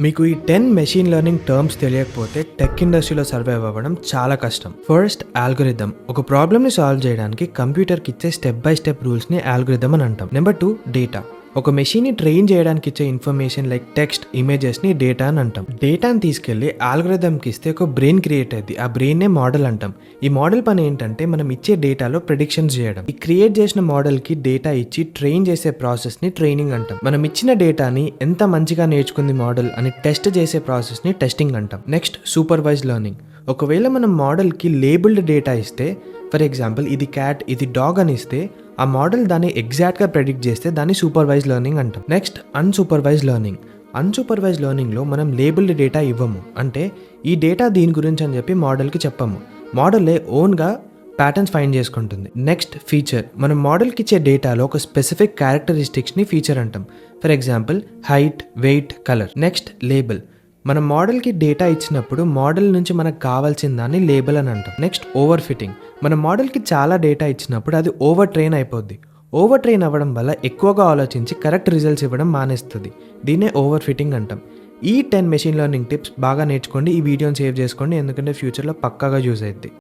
మీకు ఈ 10 machine learning terms తెలియకపోతే టెక్ ఇండస్ట్రీలో సర్వైవ్ అవ్వడం చాలా కష్టం. First algorithm. ఒక ప్రాబ్లమ్ని సాల్వ్ చేయడానికి కంప్యూటర్కి ఇచ్చే స్టెప్ బై స్టెప్ రూల్స్ని ఆల్గోరిథం అని అంటాం. Number 2 data. ఒక మెషిన్ని ట్రైన్ చేయడానికి ఇచ్చే ఇన్ఫర్మేషన్ లైక్ టెక్స్ట్, ఇమేజెస్ని డేటా అని అంటాం. డేటాని తీసుకెళ్లి ఆల్గోరిథంకి ఇస్తే ఒక బ్రెయిన్ క్రియేట్ అయ్యింది. ఆ బ్రెయిన్నే మోడల్ అంటాం. ఈ మోడల్ పని ఏంటంటే మనం ఇచ్చే డేటాలో ప్రెడిక్షన్స్ చేయడం. ఈ క్రియేట్ చేసిన మోడల్కి డేటా ఇచ్చి ట్రైన్ చేసే ప్రాసెస్ని ట్రైనింగ్ అంటాం. మనం ఇచ్చిన డేటాని ఎంత మంచిగా నేర్చుకుంది మోడల్ అని టెస్ట్ చేసే ప్రాసెస్ని టెస్టింగ్ అంటాం. Next supervise learning. ఒకవేళ మనం మోడల్కి లేబుల్డ్ డేటా ఇస్తే, ఫర్ ఎగ్జాంపుల్ ఇది క్యాట్, ఇది డాగ్ అని ఇస్తే, ఆ మోడల్ దాన్ని ఎగ్జాక్ట్గా ప్రెడిక్ట్ చేస్తే దాన్ని సూపర్వైజ్ లెర్నింగ్ అంటాం. Next unsupervised learning. అన్సూపర్వైజ్ లెర్నింగ్లో మనం లేబుల్డ్ డేటా ఇవ్వము. అంటే ఈ డేటా దీని గురించి అని చెప్పి మోడల్కి చెప్పము. మోడలే ఓన్గా ప్యాటర్న్స్ ఫైండ్ చేసుకుంటుంది. Next feature. మనం మోడల్కి ఇచ్చే డేటాలో ఒక స్పెసిఫిక్ క్యారెక్టరిస్టిక్స్ని ఫీచర్ అంటాం. For example height, weight, colour. Next label. మనం మోడల్కి డేటా ఇచ్చినప్పుడు మోడల్ నుంచి మనకు కావాల్సిన దాన్ని లేబుల్ అని అంటాం. Next over fitting. మన మోడల్కి చాలా డేటా ఇచ్చినప్పుడు అది ఓవర్ ట్రైన్ అయిపోద్ది. ఓవర్ ట్రైన్ అవ్వడం వల్ల ఎక్కువగా ఆలోచించి కరెక్ట్ రిజల్ట్స్ ఇవ్వడం మానేస్తుంది. దీన్నే ఓవర్ ఫిట్టింగ్ అంటాం. ఈ 10 మెషిన్ లెర్నింగ్ టిప్స్ బాగా నేర్చుకోండి. ఈ వీడియోని సేవ్ చేసుకోండి, ఎందుకంటే ఫ్యూచర్లో పక్కాగా యూజ్ అవుతుంది.